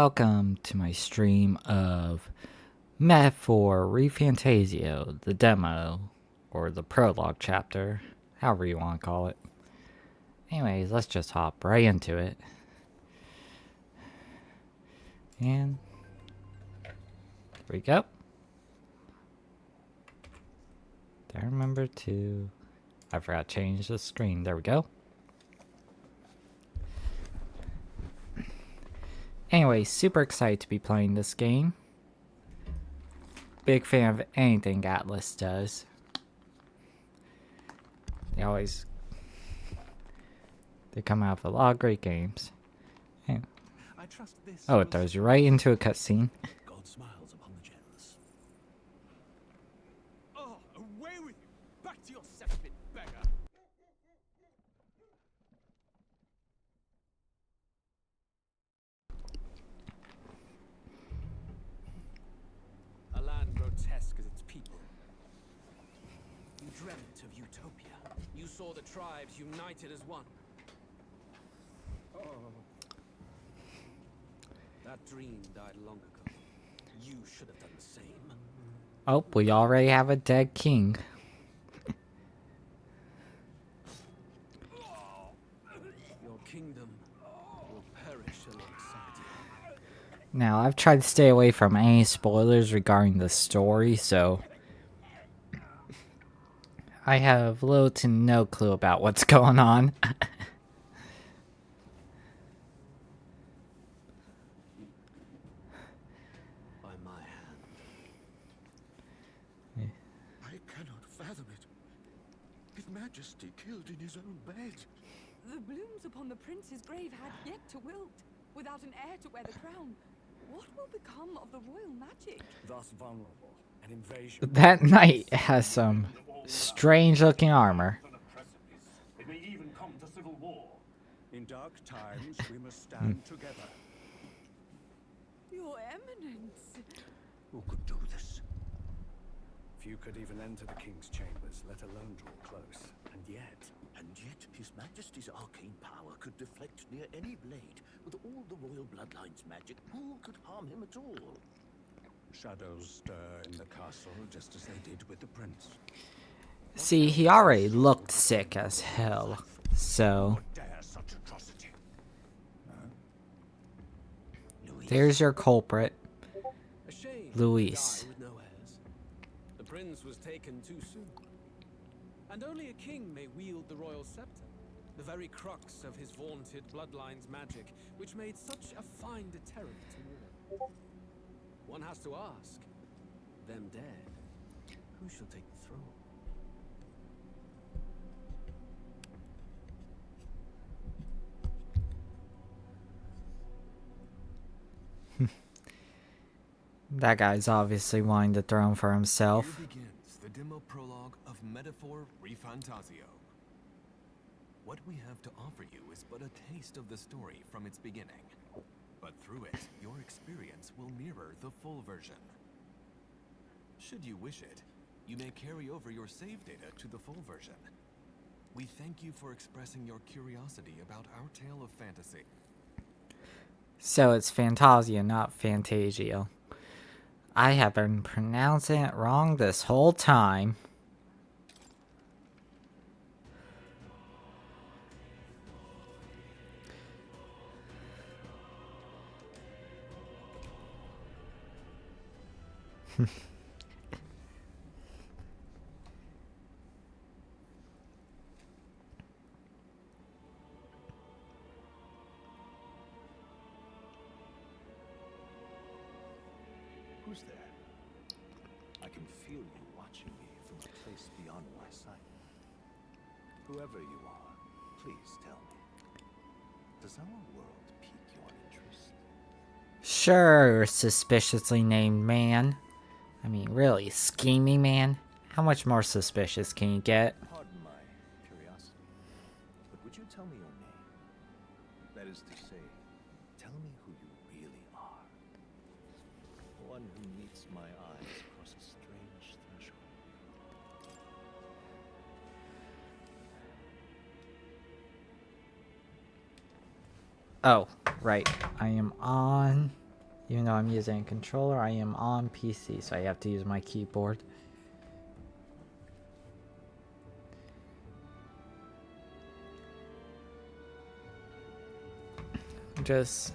Welcome to my stream of Metaphor ReFantazio, the demo, or the prologue chapter, however you want to call it. Anyways, let's just hop right into it. And there we go. I remember to... I forgot to change the screen. There we go. Anyway, super excited to be playing this game. Big fan of anything Atlas does. They come out with a lot of great games. And, oh, it throws you right into a cutscene. God smiles upon the generous. Oh, away with you! Back to your cesspit, beggar! A land grotesque as its people. You dreamt of utopia. You saw the tribes united as one. Oh. That dream died long ago. You should have done the same. Oh, we already have a dead king. Your kingdom will perish alongside you. Now, I've tried to stay away from any spoilers regarding the story, so I have little to no clue about what's going on. By my hand. I cannot fathom it. His Majesty killed in his own bed. The blooms upon the prince's grave had yet to wilt, without an heir to wear the crown. What will become of the royal magic? Thus vulnerable, an invasion. That knight has some strange-looking armor. It may even come to civil war. In dark times, we must stand together. Your Eminence! Who could do this? Few could even enter the king's chambers, let alone draw close. And yet, His Majesty's arcane power could deflect near any blade. With all the royal bloodline's magic, who could harm him at all? Shadows stir in the castle, just as they did with the prince. See, he already looked sick as hell, so Dare such atrocity? there's your culprit, A shame Luis. to die with no heirs. The prince was taken too soon. And only a king may wield the royal scepter, the very crux of his vaunted bloodline's magic, which made such a fine deterrent to war. One has to ask, them dead, who shall take the throne? That guy's obviously wanting the throne for himself. Here begins the demo prologue of Metaphor ReFantazio. What we have to offer you is but a taste of the story from its beginning. But through it, your experience will mirror the full version. Should you wish it, you may carry over your save data to the full version. We thank you for expressing your curiosity about our tale of fantasy. So it's Fantasia, not Fantasio. I have been pronouncing it wrong this whole time. Who's there? I can feel you watching me from a place beyond my sight. Whoever you are, please tell me. Does our world pique your interest? Sure, suspiciously named man. I mean, really, scheming man? How much more suspicious can you get? Pardon my curiosity, but would you tell me your name? That is to say, tell me who you really are. One who meets my eyes across a strange threshold. Oh, right. I am on Even though I'm using a controller, I am on PC, so I have to use my keyboard. Just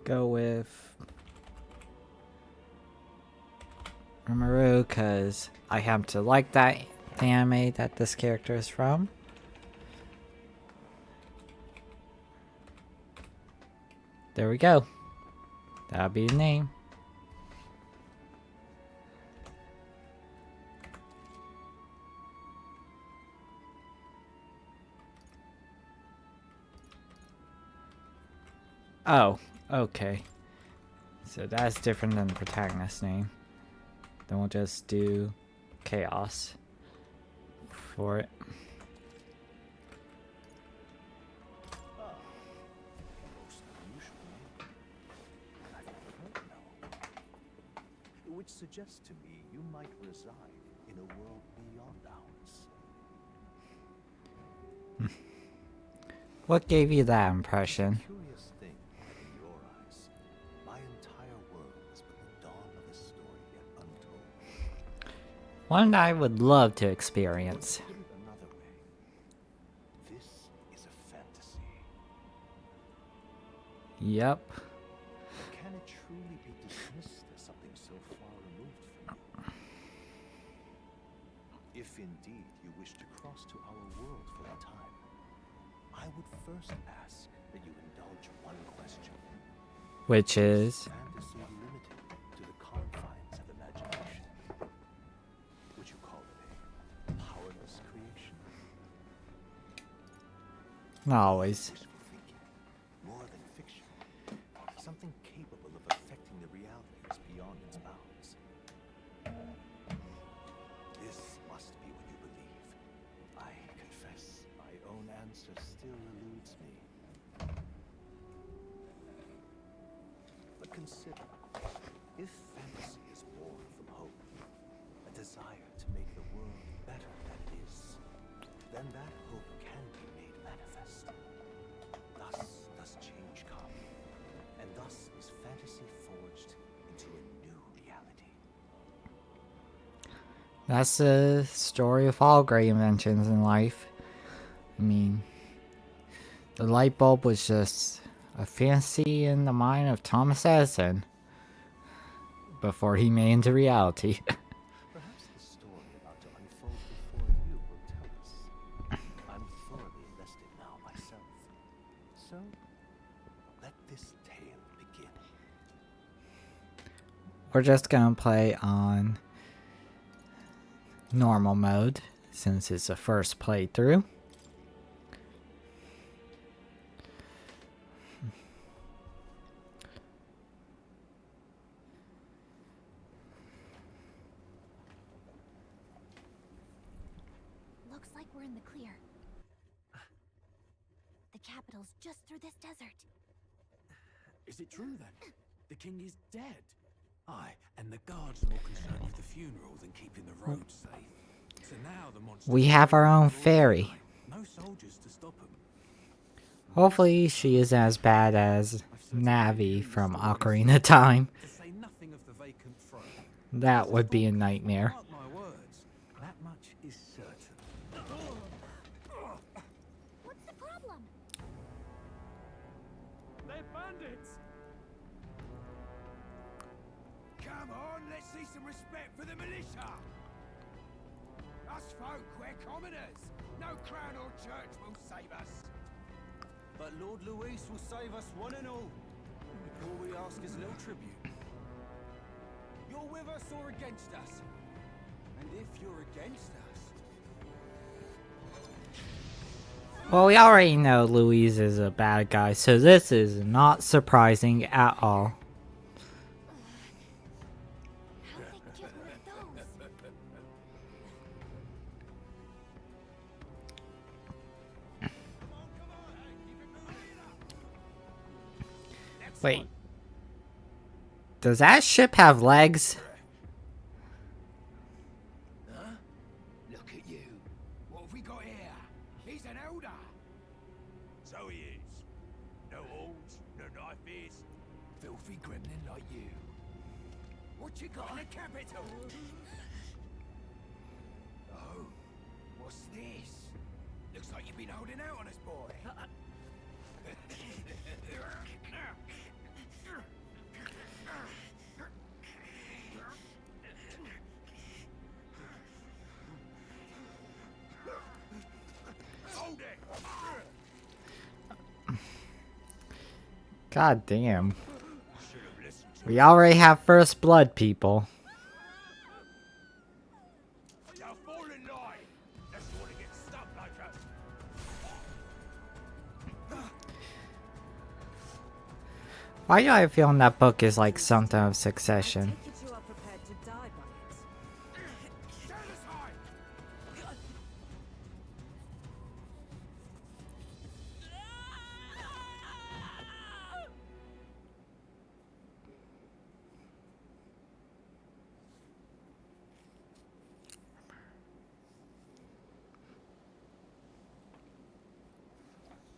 go with Maru because I happen to like that anime that this character is from. There we go. That'll be the name. Oh, okay. So that's different than the protagonist's name. Then we'll just do Chaos for it. Most unusual name. I've never heard no. Which suggests to me you might reside in a world beyond ours. What gave you that impression? Curious thing that in your eyes, my entire world is but the dawn of a story yet untold. One I would love to experience. Put it another way, this is a fantasy. Yep. Can it truly be dismissed as something so far removed from you? If indeed you wish to cross to our world for a time, I would first ask that you indulge one question. Which is... Fantasy limited to the confines of imagination? Would you call it a powerless creation? Not always. Wishful thinking, more than fiction, something capable of affecting the realities beyond its bounds. This must be what you believe. I confess, my own answer still eludes me. But consider, if fantasy is born from hope, a desire to make the world better than it is, then that hope can be made manifest. Thus does change come, and thus is fantasy forged into a new reality. That's the story of all great inventions in life. I mean, the light bulb was just a fantasy in the mind of Thomas Edison before he made it into reality. Perhaps the story about to unfold before you will tell us. I'm thoroughly invested now myself. So, let this tale begin. We're just gonna play on normal mode since it's the first playthrough. Looks like we're in the clear. The capital's just through this desert. Is it true then? The king is dead. Aye, and the guards are more concerned with the funeral than keeping the roads safe. So now the monsters We have our own fairy. no soldiers to stop them. Hopefully she is as bad as Navi from Ocarina of Time. To say nothing of the vacant throne. That would be a nightmare. Mark my words, that much is certain. What's the problem? They're bandits! Come on, let's see some respect for the militia! Us folk, we're commoners. No crown or church will save us. But Lord Luis will save us one and all. All we ask is a little tribute. You're with us or against us? And if you're against us... Well, we already know Louise is a bad guy, so this is not surprising at all. How'd they get one of those? Wait. Does that ship have legs? Huh? Look at you. What have we got here? He's an elder. So he is. No is. Filthy gremlin like you. What you got in the capital? Oh, what's this? Looks like you've been holding out on us, boy. Hold it! God damn. Should have listened to We already have first blood, people. Now fall in line. That's want to get stuck like a... Why do I have a feeling that book is like something of Succession? Take it you are prepared to die by it. Stand aside!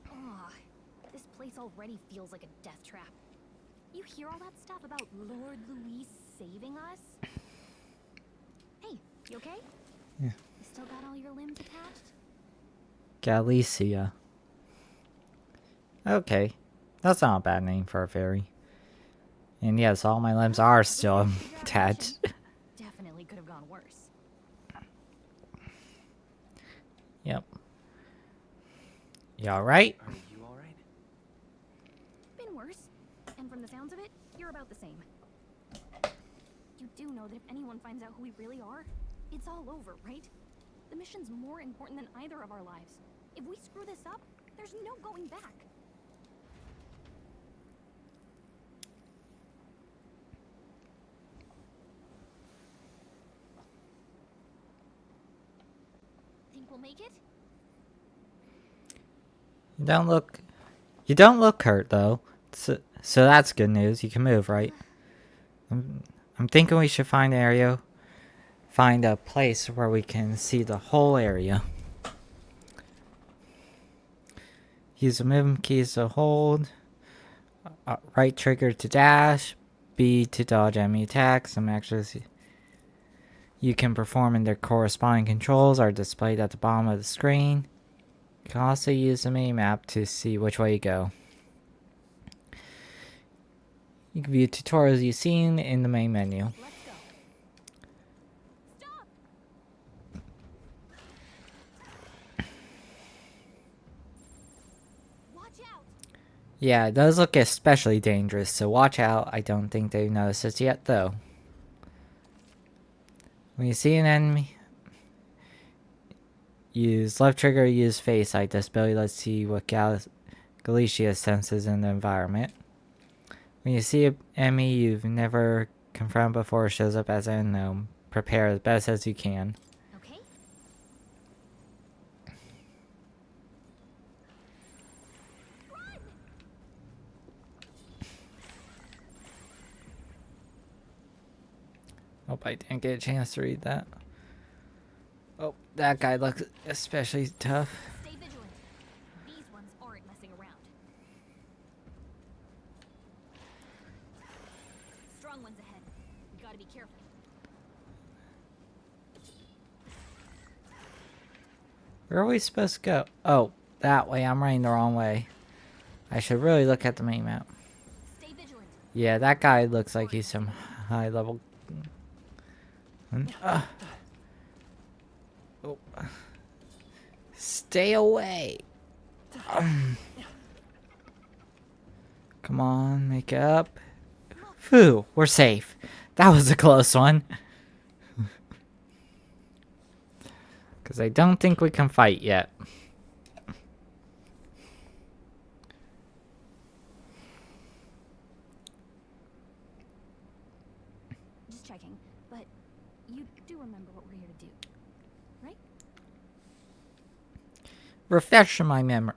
Ugh, this place already feels like a death trap. You hear all that stuff about Lord Louis saving us? Hey, you okay? Yeah. You still got all your limbs attached? Gallica. Okay. That's not a bad name for a fairy. And yes, all my limbs are still attached. Definitely could have gone worse. Yep. You alright? Are you alright? Been worse. And from the sounds of it, you're about the same. You do know that if anyone finds out who we really are, it's all over, right? The mission's more important than either of our lives. If we screw this up, there's no going back. Think we'll make it? You don't look hurt though. So that's good news. You can move, right? I'm thinking we should find a place where we can see the whole area. Use the movement keys to hold. Right trigger to dash. B to dodge enemy attacks. Some actions you can perform and their corresponding controls are displayed at the bottom of the screen. You can also use the mini map to see which way you go. You can view tutorials you've seen in the main menu. Let's go. Stop! Watch out! Yeah, it does look especially dangerous, so watch out. I don't think they've noticed us yet, though. When you see an enemy, use left trigger, use face sight. This ability lets you see what Gallica senses in the environment. When you see an enemy you've never confronted before shows up as an unknown, prepare as best as you can. Okay. Hope I didn't get a chance to read that. Oh, that guy looks especially tough. Stay vigilant. These ones aren't messing around. Strong ones ahead. We gotta be careful. Where are we supposed to go? Oh, that way. I'm running the wrong way. I should really look at the main map. Stay vigilant. Yeah, that guy looks like he's some high level. Oh. Stay away. Come on, make it up. Phew, we're safe. That was a close one. Because I don't think we can fight yet. Just checking, but you do remember what we're here to do, right? Refresh my memory.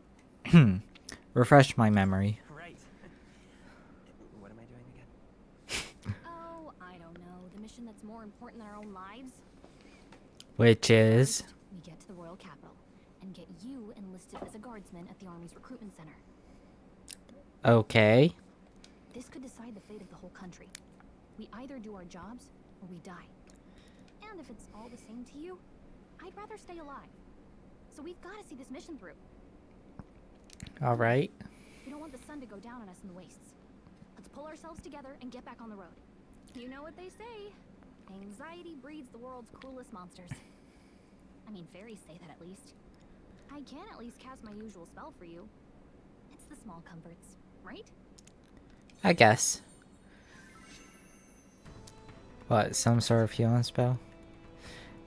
Refresh my memory. Right. What am I doing again? Oh, I don't know. The mission that's more important than our own lives? Which is... We get to the royal capital and get you enlisted as a guardsman at the army's recruitment center. Okay. country. We either do our jobs or we die. And if it's all the same to you, I'd rather stay alive. So we've got to see this mission through. All right. We don't want the sun to go down on us in the wastes. Let's pull ourselves together and get back on the road. You know what they say. Anxiety breeds the world's cruelest monsters. I mean, fairies say that at least. I can at least cast my usual spell for you. It's the small comforts, right? I guess. What, some sort of healing spell?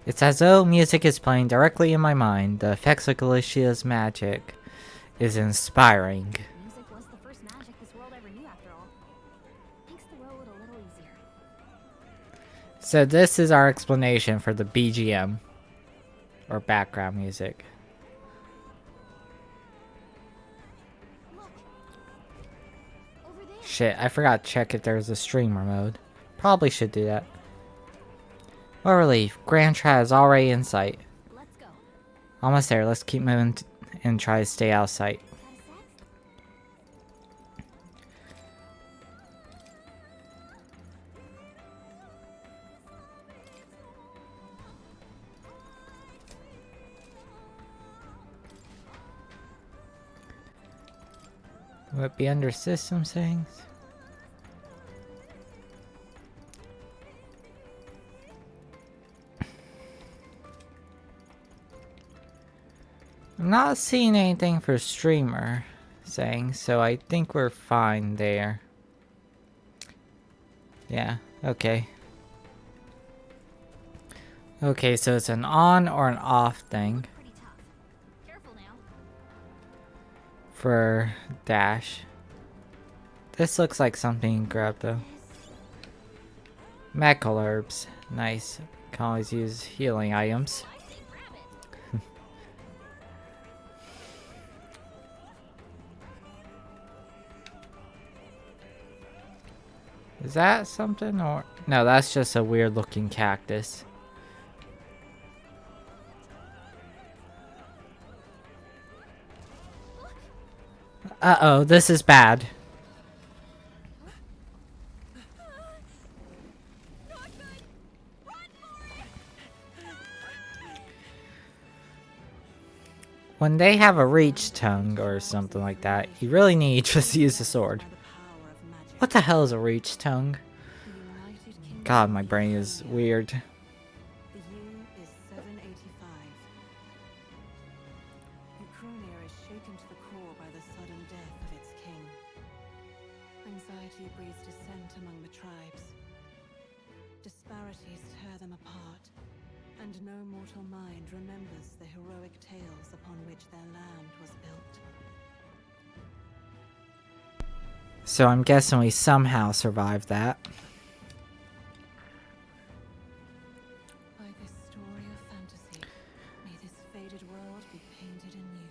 It's as though music is playing directly in my mind. The effects of Galicia's magic is inspiring. Music was the first magic this world ever knew after all. Makes the road a little easier. So this is our explanation for the BGM. Or background music. Look. Over there. Shit, I forgot to check if there's a streamer mode. Probably should do that. What relief. Grand Trap is already in sight. Let's go. Almost there. Let's keep moving and try to stay out of sight. Got a sec? Will it be under system settings? I'm not seeing anything for streamer settings, so I think we're fine there. Yeah, okay. Okay, so it's an on or an off thing Pretty tough. Careful now. for dash. This looks like something you can grab though. Medical herbs. Nice. Can always use healing items. I say grab it. Is that something or... No, that's just a weird looking cactus. Uh-oh, this is bad. Not good. Run for it. When they have a reach tongue or something like that, you really need to just use the sword. What the hell is a reach tongue? God, my brain is weird. The year is 785. Ukrainia is shaken to the core by the sudden death of its king. Anxiety breeds dissent among the tribes. Disparities tear them apart, and no mortal mind remembers the heroic tales upon which their land was built. So I'm guessing we somehow survived that. By this story of fantasy, may this faded world be painted anew.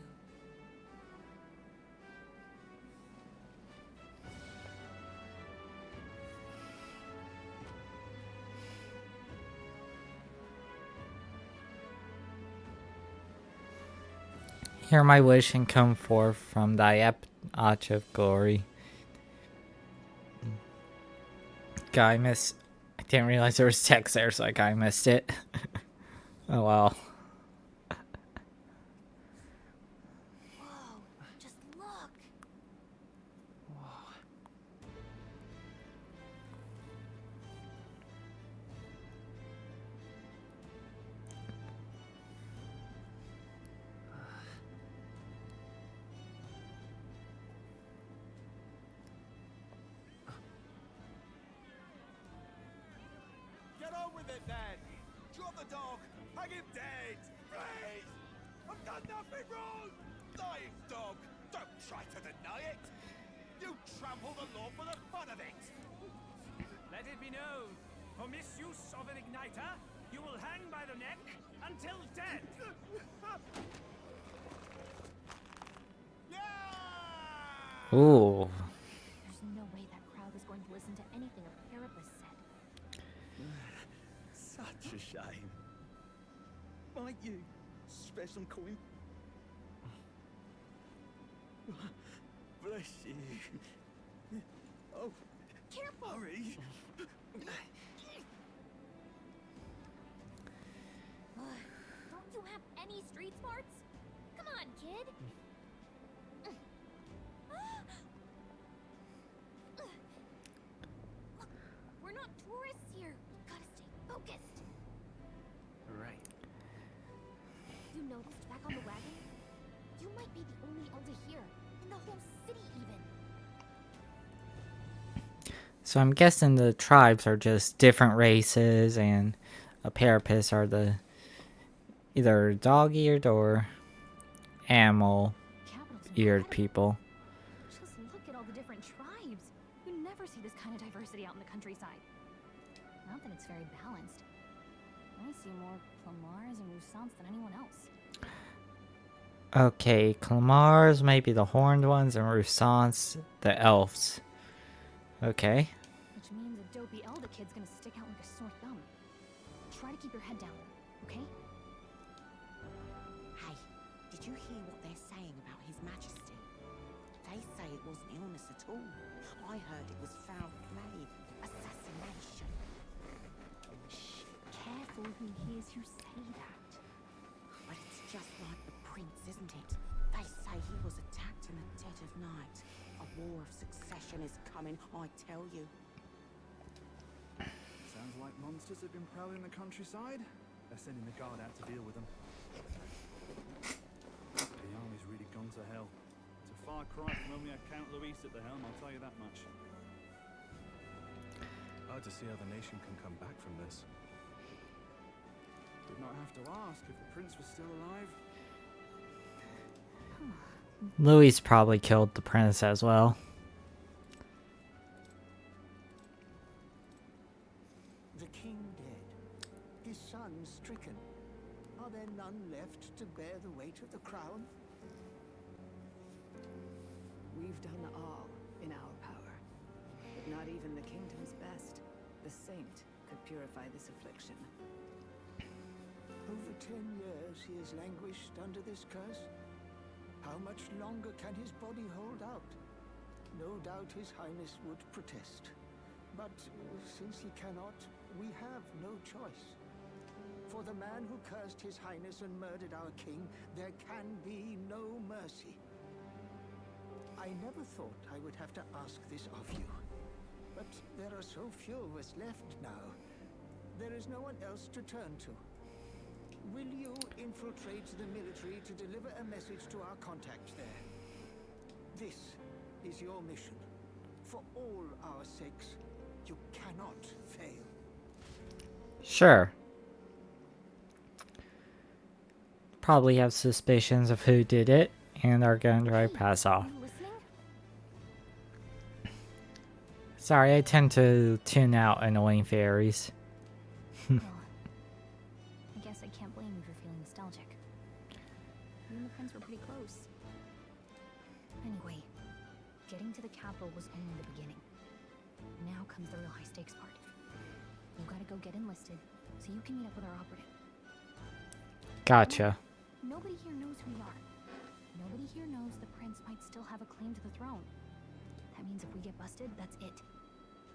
Hear my wish and come forth from thy arch of glory. Guy miss. I didn't realize there was text there, so I missed it. Oh well. Whoa, just look. Get on with it then! Drop the dog! Hang him dead! Please! I've done nothing wrong! Lying dog! Don't try to deny it! You trample the law for the fun of it! Let it be known, for misuse of an igniter, you will hang by the neck until dead. Yeah! Ooh. There's no way that crowd is going to listen to anything a Parapus said. Such a shame. Might you spare some coin? Bless you. Oh, Careful! hurry. Don't you have any street smarts? Come on, kid. Look, we're not tourists here. Gotta stay focused. Right. You noticed back on the wagon? You might be the only elder here, in the whole city even. So I'm guessing the tribes are just different races, and Aparapists are the either dog-eared or animal-eared people. Just look at all the different tribes. You never see this kind of diversity out in the countryside. Not that it's very balanced. I see more Clamars and Roussants than anyone else. Okay, Clamars, maybe the horned ones, and Roussants, the elves. Okay. Which means a dopey elder kid's gonna stick out like a sore thumb. Try to keep your head down, okay? Hey, did you hear what they're saying about His Majesty? They say it wasn't illness at all. I heard it was foul play, assassination. Shh, careful who hears you say that. But it's just like the prince, isn't it? They say he was attacked in the dead of night. A war of succession is coming, I tell you. Sounds like monsters have been prowling the countryside. They're sending the guard out to deal with them. The army's really gone to hell. It's a far cry from when we had Count Luis at the helm, I'll tell you that much. Hard to see how the nation can come back from this. Did not have to ask if the prince was still alive. Louis probably killed the prince as well. The king dead, his son stricken. Are there none left to bear the weight of the crown? We've done all in our power, but not even the kingdom's best, the saint, could purify this affliction. Over 10 years he has languished under this curse. How much longer can his body hold out? No doubt His Highness would protest. But since he cannot, we have no choice. For the man who cursed His Highness and murdered our king, there can be no mercy. I never thought I would have to ask this of you. But there are so few of us left now. There is no one else to turn to. Will you infiltrate the military to deliver a message to our contacts there? This is your mission. For all our sakes, you cannot fail. Sure. Probably have suspicions of who did it, and are going to try to pass off. Sorry, I tend to tune out annoying fairies. Well, I guess I can't blame you for feeling nostalgic. You and the prince were pretty close. Anyway, getting to the capital was only the beginning. Now comes the real high-stakes part. You gotta go get enlisted, so you can meet up with our operative. Gotcha. Nobody here knows who we are. Nobody here knows the prince might still have a claim to the throne. That means if we get busted, that's it.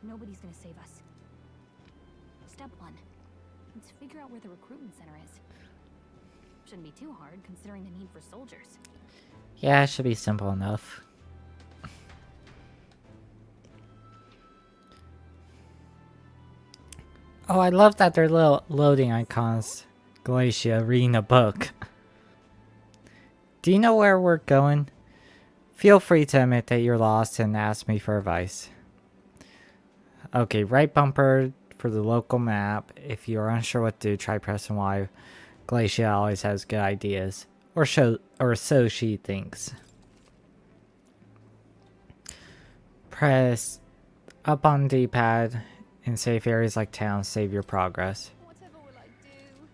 Nobody's gonna save us. Step 1. Let's figure out where the recruitment center is. Shouldn't be too hard, considering the need for soldiers. Yeah, it should be simple enough. Oh, I love that they're little loading icons. Glacia reading a book. Do you know where we're going? Feel free to admit that you're lost and ask me for advice. Okay, right bumper for the local map. If you're unsure what to do, try pressing Y. Glacia always has good ideas. Or so she thinks. Press up on D-pad in safe areas like town. Save your progress. Whatever will I do?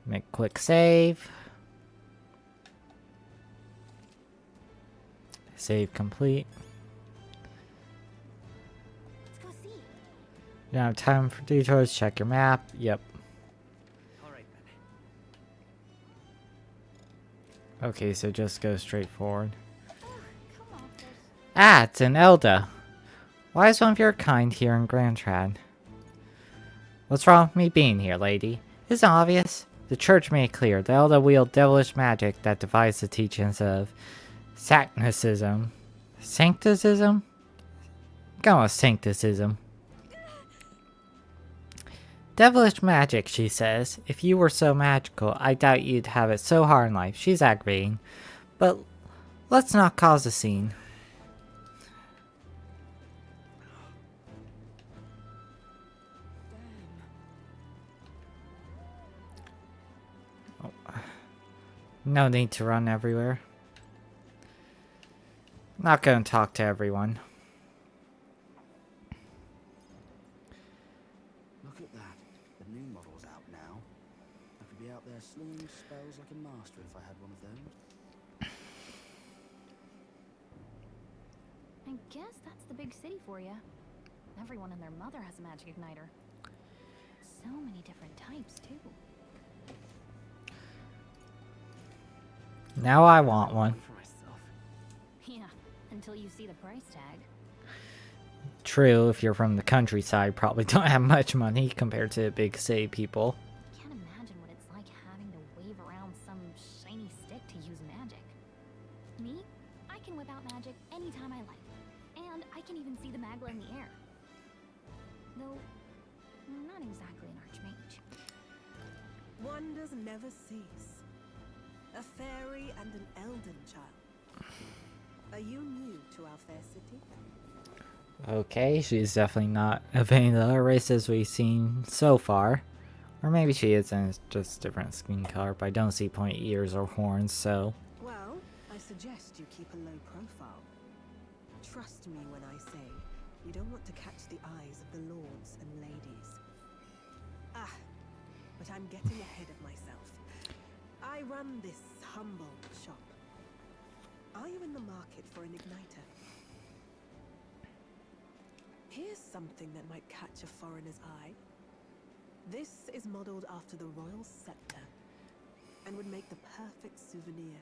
Make quick save. Save complete. Let's go see. You don't have time for detours. Check your map. Yep. Alright then. Okay, so just go straight forward. Come on, Ah, it's an Elda. Why is one of your kind here in Grand Trad? What's wrong with me being here, lady? It's obvious. The church made it clear. The Elder wield devilish magic that defies the teachings of Sancticism. Sancticism? Go on, Sancticism. Devilish magic, she says. If you were so magical, I doubt you'd have it so hard in life. She's aggravating. But let's not cause a scene. No need to run everywhere. Not gonna talk to everyone. Look at that. The new model's out now. I could be out there slinging spells like a master if I had one of them. I guess that's the big city for you. Everyone and their mother has a magic igniter. So many different types, too. Now I want one. For myself. Yeah, until you see the price tag. True, if you're from the countryside, probably don't have much money compared to big city people. Can't imagine what it's like having to wave around some shiny stick to use magic. Me? I can whip out magic anytime I like. And I can even see the magla in the air. Though, I'm not exactly an archmage. Wonders never cease. A fairy and an elden child. Are you new to our fair city? Okay, she's definitely not of any of the races we've seen so far. Or maybe she is and it's just different skin color, but I don't see pointy ears or horns, so... Well, I suggest you keep a low profile. Trust me when I say you don't want to catch the eyes of the lords and ladies. Ah, but I'm getting ahead of myself. I run this humble shop. Are you in the market for an igniter? Here's something that might catch a foreigner's eye. This is modeled after the royal scepter and would make the perfect souvenir.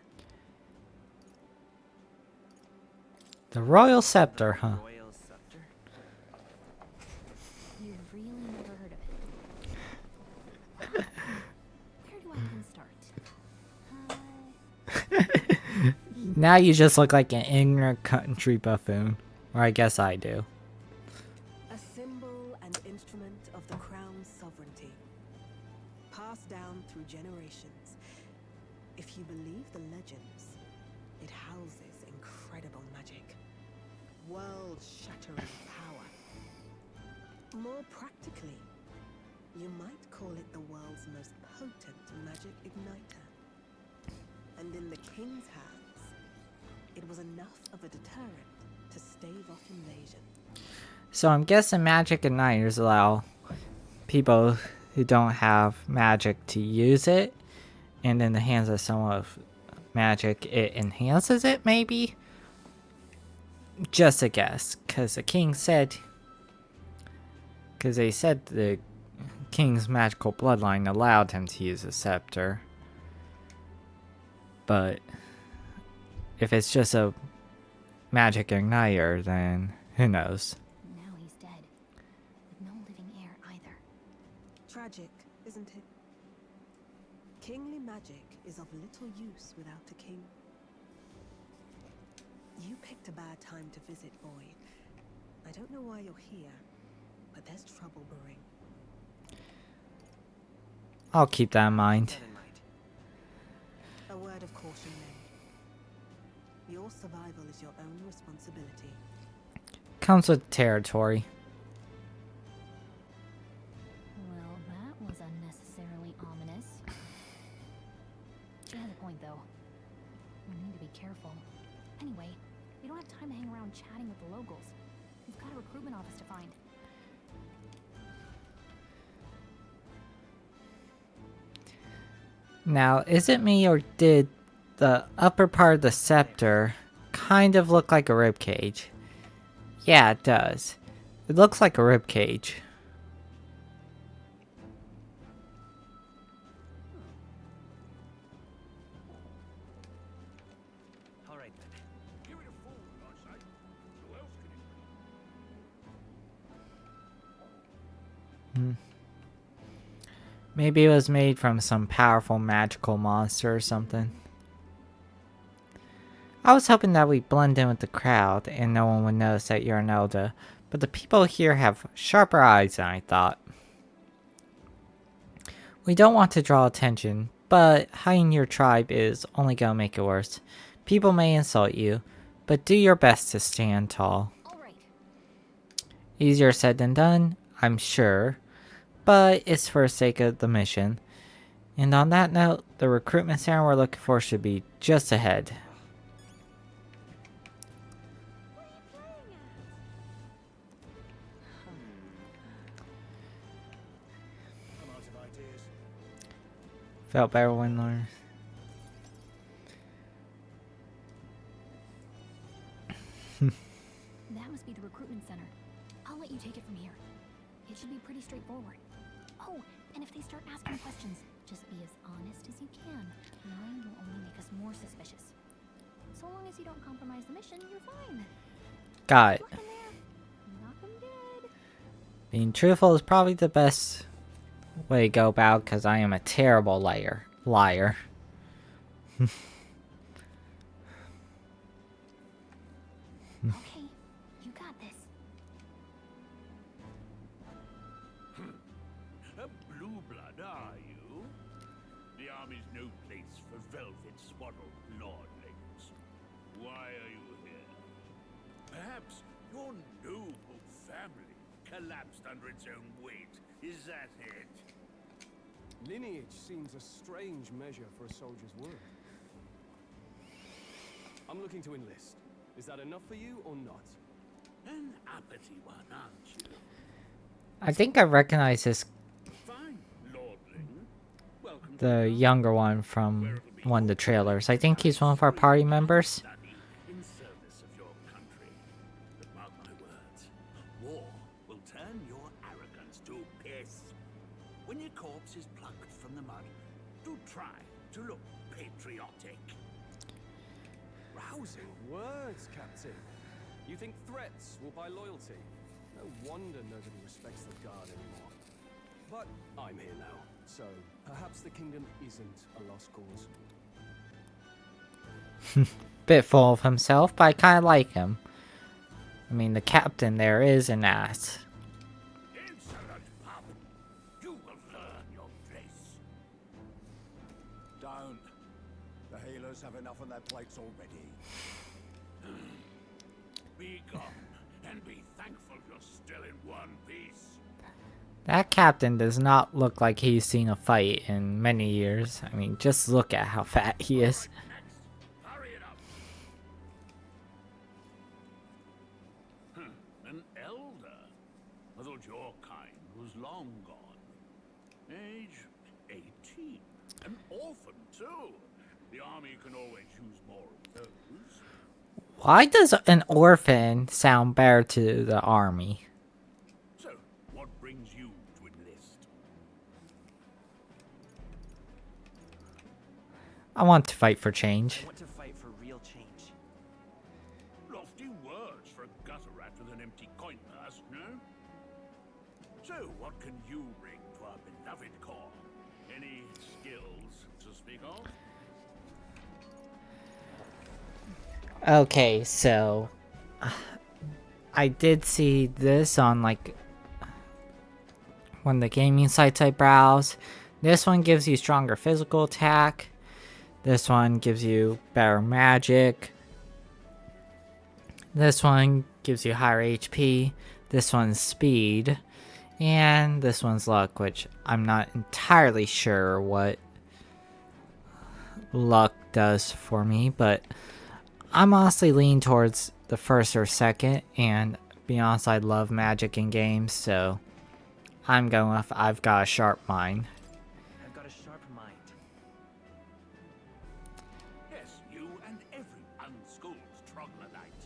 The royal scepter, huh? Royal scepter? You've really never heard of it. Where do I even start? Now you just look like an ignorant country buffoon. Or I guess I do. A symbol and instrument of the crown's sovereignty, passed down through generations. If you believe the legends, it houses incredible magic, world-shattering power. More practically, you might call it the world's most potent magic igniter. And in the king's hands, it was enough of a deterrent to stave off invasion. So I'm guessing magic igniters allow people who don't have magic to use it. And in the hands of someone with magic, it enhances it, maybe? Just a guess. Because the king said... Because they said the king's magical bloodline allowed him to use a scepter. But if it's just a magic igniter, then who knows? Now he's dead, with no living heir either. Tragic, isn't it? Kingly magic is of little use without a king. You picked a bad time to visit, boy. I don't know why you're here, but there's trouble brewing. I'll keep that in mind. That in mind. A word of caution, then. Your survival is your own responsibility. Comes with territory. Well, that was unnecessarily ominous. She has a point, though. We need to be careful. Anyway, we don't have time to hang around chatting with the locals. We've got a recruitment office to find. Now, is it me or did the upper part of the scepter kind of look like a rib cage? Yeah, it does. It looks like a rib cage. All right then. Give it a forward, I say. Who else can it be? Maybe it was made from some powerful magical monster or something. I was hoping that we'd blend in with the crowd and no one would notice that you're an elder, but the people here have sharper eyes than I thought. We don't want to draw attention, but hiding your tribe is only gonna make it worse. People may insult you, but do your best to stand tall. Alright. Easier said than done, I'm sure, but it's for the sake of the mission. And on that note, the recruitment center we're looking for should be just ahead. I'm out of ideas. Felt better when learned. That must be the recruitment center. I'll let you take it from here. It should be pretty straightforward. Oh, and if they start asking questions, just be as honest as you can. Lying will only make us more suspicious. So long as you don't compromise the mission, you're fine. Got it. Look in there. Knock 'em dead. Being truthful is probably the best way to go about, because I am a terrible liar. Okay, you got this. A blue blood, are you? The army's no place for velvet-swaddled lordlings. Why are you here? Perhaps your noble family collapsed under its own weight. Is that it? Lineage seems a strange measure for a soldier's worth. I'm looking to enlist. Is that enough for you or not? An uppity one, aren't you? I think I recognize this, Fine, lordling. Welcome to the younger one from one of the trailers. I think he's one of our party members. study in service of your country. But mark my words, war will turn your arrogance to piss. When your corpse is plucked from the mud, do try to look patriotic. Rousing words, Captain. You think threats will buy loyalty? No wonder nobody respects the guard anymore. But I'm here now, so perhaps the kingdom isn't a lost cause. Bit full of himself, but I kind of like him. I mean, the captain there is an ass. Insolent pup! You will learn your place. Don't. The healers have enough on their plates already. Be gone, and be thankful you're still in one piece. That captain does not look like he's seen a fight in many years. I mean, just look at how fat he is. Next, hurry it up. An elder? I thought your kind was long gone. Age 18. An orphan, too. The army can always use more of those. Why does an orphan sound better to the army? So, what brings you to enlist? I want to fight for change. I want to fight for real change. Lofty words for a gutter rat with an empty coin purse, no? So, what can you bring to our beloved corps? Any skills to speak of? Okay, so I did see this on like one of the gaming sites I browse. This one gives you stronger physical attack. This one gives you better magic. This one gives you higher HP. This one's speed. And this one's luck, which I'm not entirely sure what luck does for me, but I'm honestly leaning towards the first or second, and to be honest, I love magic in games, so I'm going with I've got a sharp mind. I've got a sharp mind. Yes, you and every unschooled troglodyte.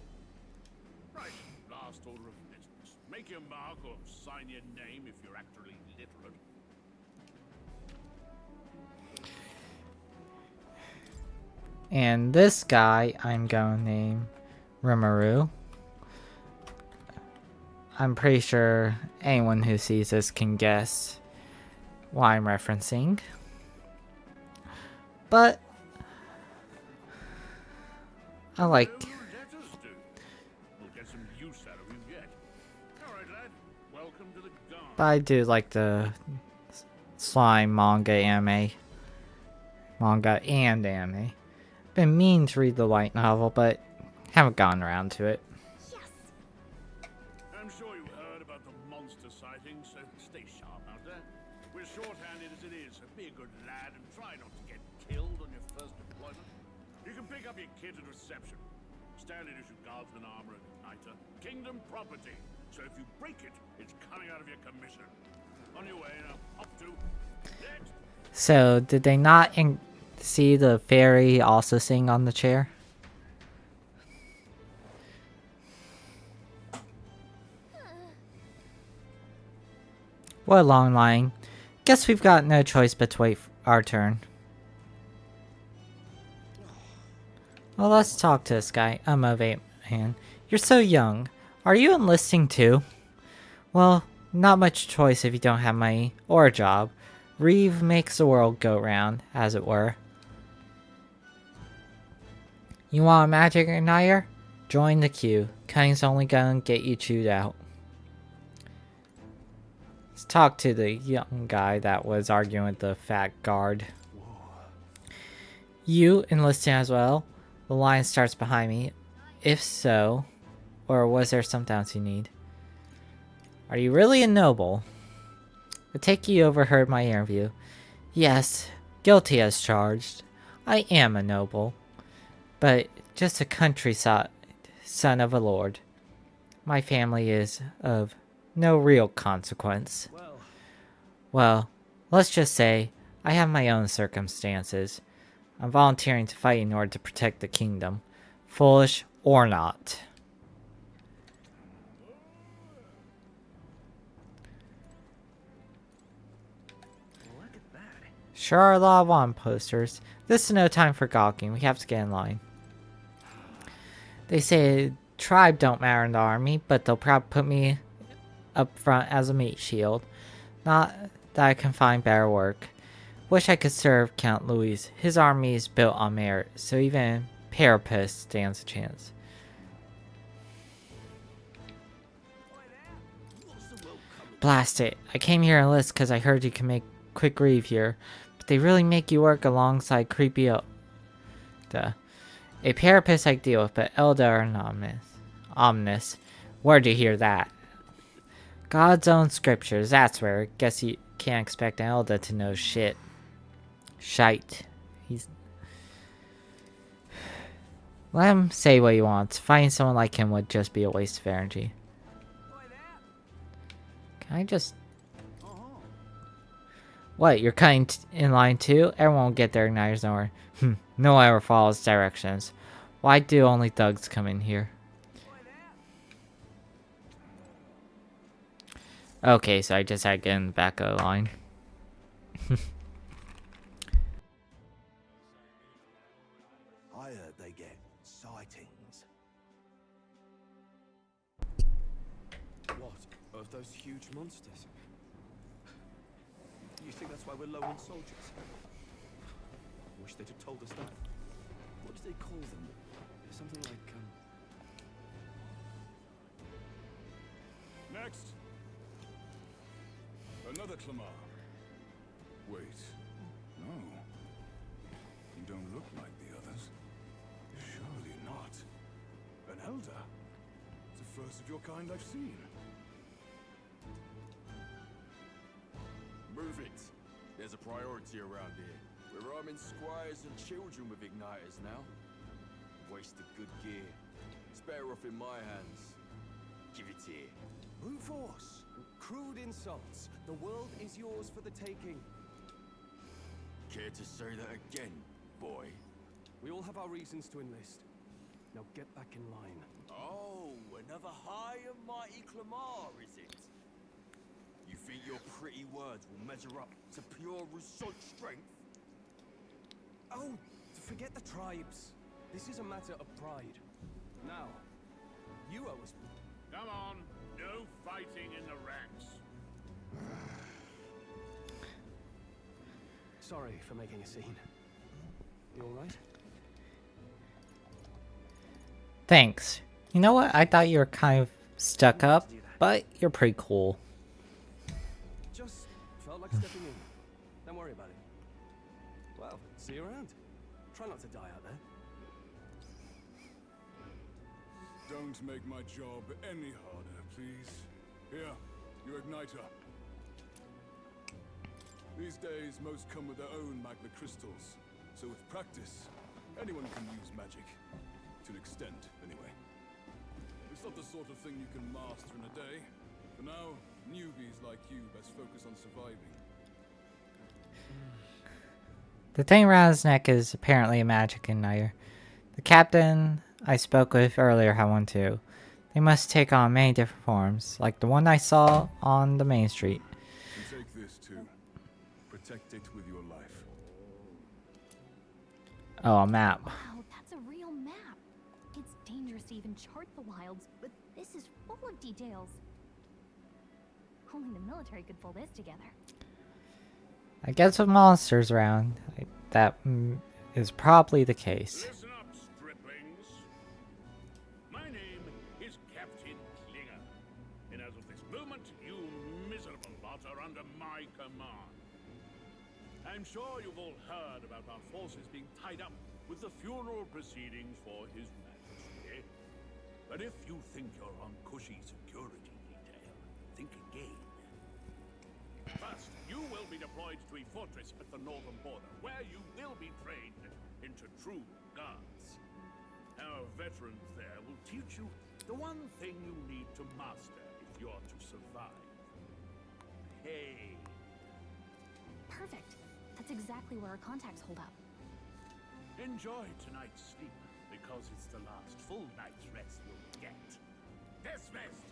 Right, last order of business. Make your mark or sign your name if you're actually literate. And this guy, I'm going to name Rimuru. I'm pretty sure anyone who sees this can guess what I'm referencing. But I like. Let us do. We'll get some use out of you yet. All right, lad. Welcome to the garden. But I do like the slime manga and anime. Been meaning to read the light novel, but haven't gotten around to it. I'm sure you heard about the monster sightings, so stay sharp out there. We're short-handed as it is, so be a good lad and try not to get killed on your first deployment. You can pick up your kit at reception. Standard issue guardsman armor and igniter. Kingdom property. So if you break it, it's coming out of your commission. On your way now. Up to next. So did they not see the fairy also sing on the chair? What a long line. Guess we've got no choice but to wait our turn. Well, let's talk to this guy. I'm a vape man. You're so young. Are you enlisting too? Well, not much choice if you don't have money or a job. Reeve makes the world go round, as it were. You want a magic igniter? Join the queue. Cutting's only gonna get you chewed out. Let's talk to the young guy that was arguing with the fat guard. You enlisting as well? The line starts behind me. If so, or was there something else you need? Are you really a noble? I take you overheard my interview. Yes, guilty as charged. I am a noble, but just a countryside son of a lord. My family is of no real consequence. Well, let's just say I have my own circumstances. I'm volunteering to fight in order to protect the kingdom. Foolish or not. Look at that. Sure are a lot of on posters. This is no time for gawking. We have to get in line. They say tribe don't matter in the army, but they'll probably put me up front as a meat shield. Not that I can find better work. Wish I could serve Count Louis. His army is built on merit, so even Parapus stands a chance. Blast it. I came here to enlist because I heard you can make quick Reeve here, but they really make you work alongside creepy Elda. A Parapus I deal with, but Elda are ominous. Where'd you hear that? God's own scriptures, that's where. Guess you can't expect Elda to know shit. Shite. Let him say what he wants. Finding someone like him would just be a waste of energy. Can I just... What, you're cutting in line too? Everyone will get their igniters nowhere. No one ever follows directions. Why do only thugs come in here? Okay, so I just had to get in the back of the line. I heard they get sightings. What? Of those huge monsters? You think that's why we're low on soldiers? Wish they'd have told us that. What do they call them? Something like, Next. Another Clamar. Wait. No. You don't look like the others. Surely not. An elder? It's the first of your kind I've seen. Move it. There's a priority around here. We're arming squires and children with igniters now. Waste of good gear. It's better off in my hands. Give it here. brute force, crude insults. The world is yours for the taking. Care to say that again, boy? We all have our reasons to enlist. Now get back in line. Oh, another high and mighty Clamar, is it? You think your pretty words will measure up to pure Rousseau strength? Oh, forget the tribes. This is a matter of pride. Now, you owe us. Come on, no fighting in the ranks. Sorry for making a scene. You alright? Thanks. You know what? I thought you were kind of stuck up, but you're pretty cool. Just felt like stepping in. Don't worry about it. Well, see you around. Try not to die out there. Don't make my job any harder, please. Here, your igniter. These days, most come with their own magma crystals. So with practice, anyone can use magic. To an extent, anyway. It's not the sort of thing you can master in a day. For now, newbies like you best focus on surviving. The thing around his neck is apparently a magic igniter. The captain I spoke with earlier had one too. They must take on many different forms, like the one I saw on the main street. And take this too. Protect it with your life. Oh, a map. Wow, that's a real map. It's dangerous to even chart the wilds, but this is full of details. Only the military could pull this together. I guess with monsters around, that is probably the case. Listen up, striplings. My name is Captain Klinger, and as of this moment, you miserable lot are under my command. I'm sure you've all heard about our forces being tied up with the funeral proceedings for His Majesty. But if you think you're on cushy security detail, think again. First, you will be deployed to a fortress at the northern border, where you will be trained into true guards. Our veterans there will teach you the one thing you need to master if you're to survive. Pain. Perfect. That's exactly where our contacts hold up. Enjoy tonight's sleep, because it's the last full night's rest you'll get. Dismissed!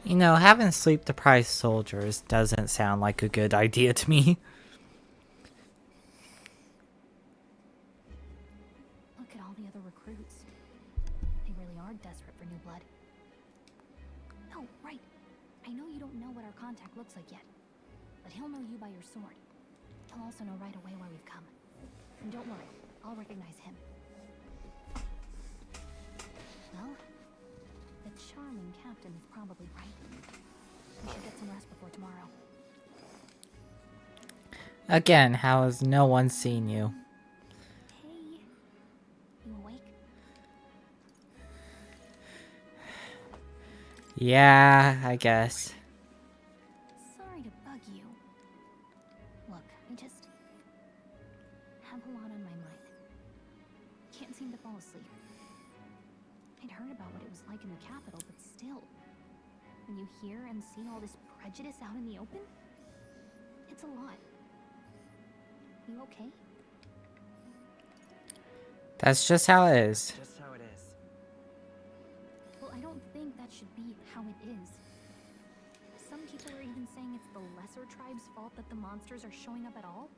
You know, having sleep-deprived soldiers doesn't sound like a good idea to me. Look at all the other recruits. They really are desperate for new blood. Oh, right. I know you don't know what our contact looks like yet, but he'll know you by your sword. He'll also know right away why we've come. And don't worry, I'll recognize him. Well, the charming captain is probably right. We should get some rest before tomorrow. Again, how has no one seen you? Hey, you awake? Yeah, I guess. Sorry to bug you. Look, I just have a lot on my mind. Can't seem to fall asleep. I'd heard about what it was like in the capital, but still, when you hear and see all this prejudice out in the open, it's a lot. You okay? That's just how it is. Just how it is. Well, I don't think that should be how it is. Some people are even saying it's the lesser tribe's fault that the monsters are showing up at all.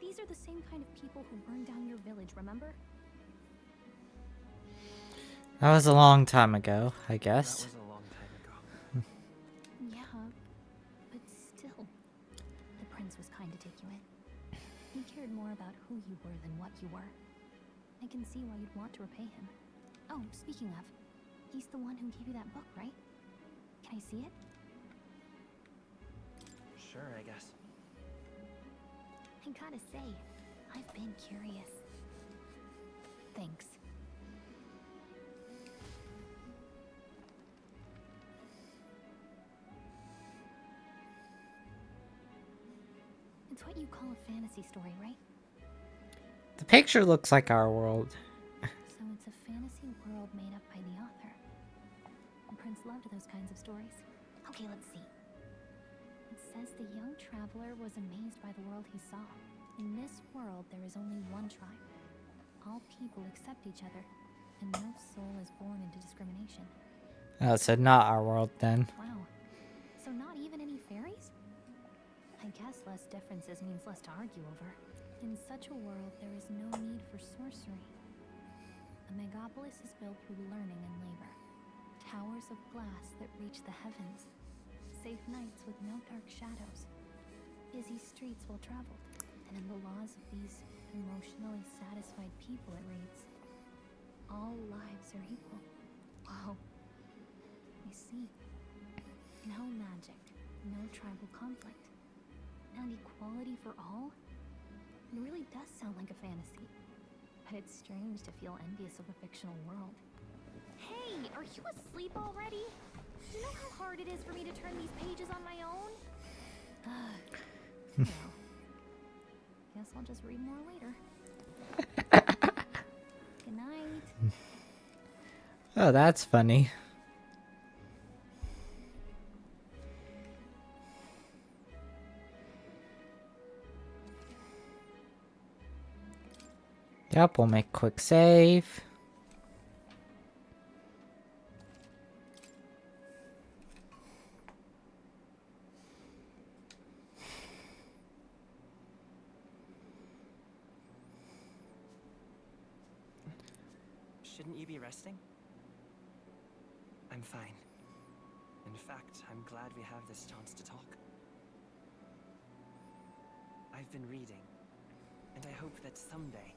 These are the same kind of people who burned down your village, remember? That was a long time ago, I guess. That was a long time ago. Yeah, but still, the prince was kind to take you in. He cared more about who you were than what you were. I can see why you'd want to repay him. Oh, speaking of, he's the one who gave you that book, right? Can I see it? Sure, I guess. I gotta say, I've been curious. Thanks. It's what you call a fantasy story, right? The picture looks like our world. So it's a fantasy world made up by the author. The prince loved those kinds of stories. Okay, let's see. It says the young traveler was amazed by the world he saw. In this world, there is only one tribe. All people accept each other, and no soul is born into discrimination. Oh, so not our world then. Wow. So not even any fairies? I guess less differences means less to argue over. In such a world, there is no need for sorcery. A megapolis is built through learning and labor. Towers of glass that reach the heavens. Safe nights with no dark shadows. busy streets well traveled, and in the laws of these emotionally satisfied people, it reads, all lives are equal. Wow. I see. No magic, no tribal conflict, and equality for all? It really does sound like a fantasy. But it's strange to feel envious of a fictional world. Hey, are you asleep already? Do you know how hard it is for me to turn these pages on my own? Well, guess I'll just read more later. Good night. Oh, that's funny. Yep, we'll make a quick save. Shouldn't you be resting? I'm fine. In fact, I'm glad we have this chance to talk. I've been reading, and I hope that someday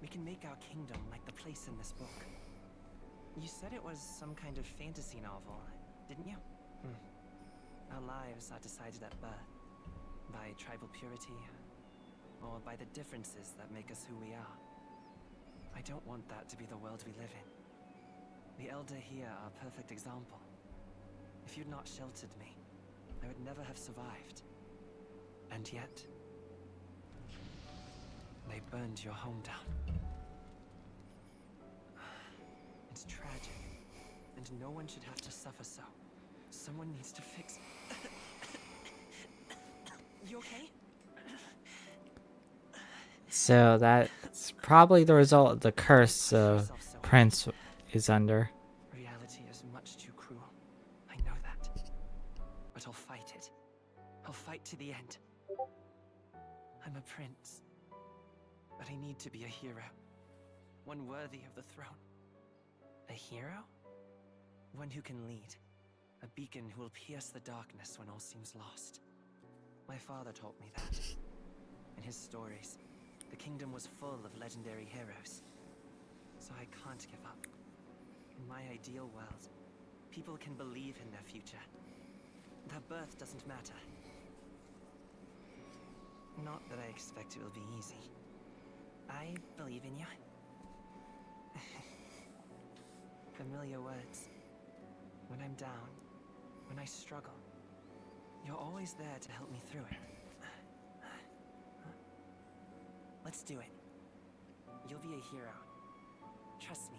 we can make our kingdom like the place in this book. You said it was some kind of fantasy novel, didn't you? Our lives are decided at birth, by tribal purity, or by the differences that make us who we are. I don't want that to be the world we live in. The Elder here are a perfect example. If you'd not sheltered me, I would never have survived. And yet, they burned your home down. It's tragic, and no one should have to suffer so. Someone needs to fix... You okay? So that's probably the result of the curse Prince is under. Reality is much too cruel. I know that. But I'll fight it. I'll fight to the end. I'm a prince. But I need to be a hero. One worthy of the throne. A hero? One who can lead. A beacon who will pierce the darkness when all seems lost. My father taught me that. In his stories, the kingdom was full of legendary heroes. So I can't give up. In my ideal world, people can believe in their future. Their birth doesn't matter. Not that I expect it will be easy. I believe in you. Familiar words. When I'm down, when I struggle, you're always there to help me through it. Let's do it. You'll be a hero. Trust me.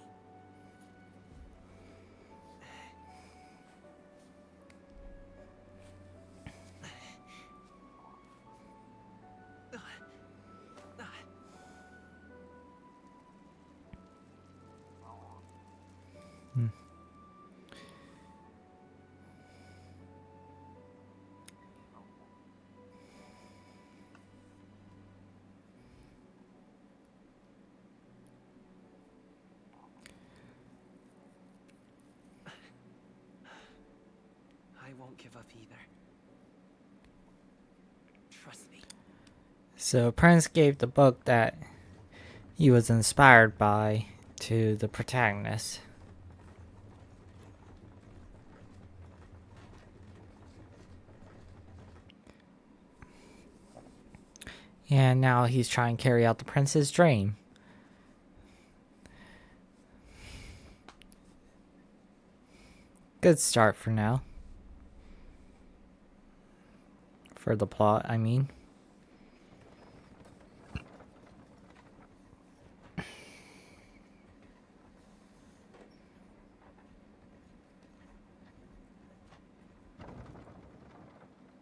I won't give up either. Trust me. So Prince gave the book that he was inspired by to the protagonist. And now he's trying to carry out the prince's dream. Good start for now. For the plot, I mean.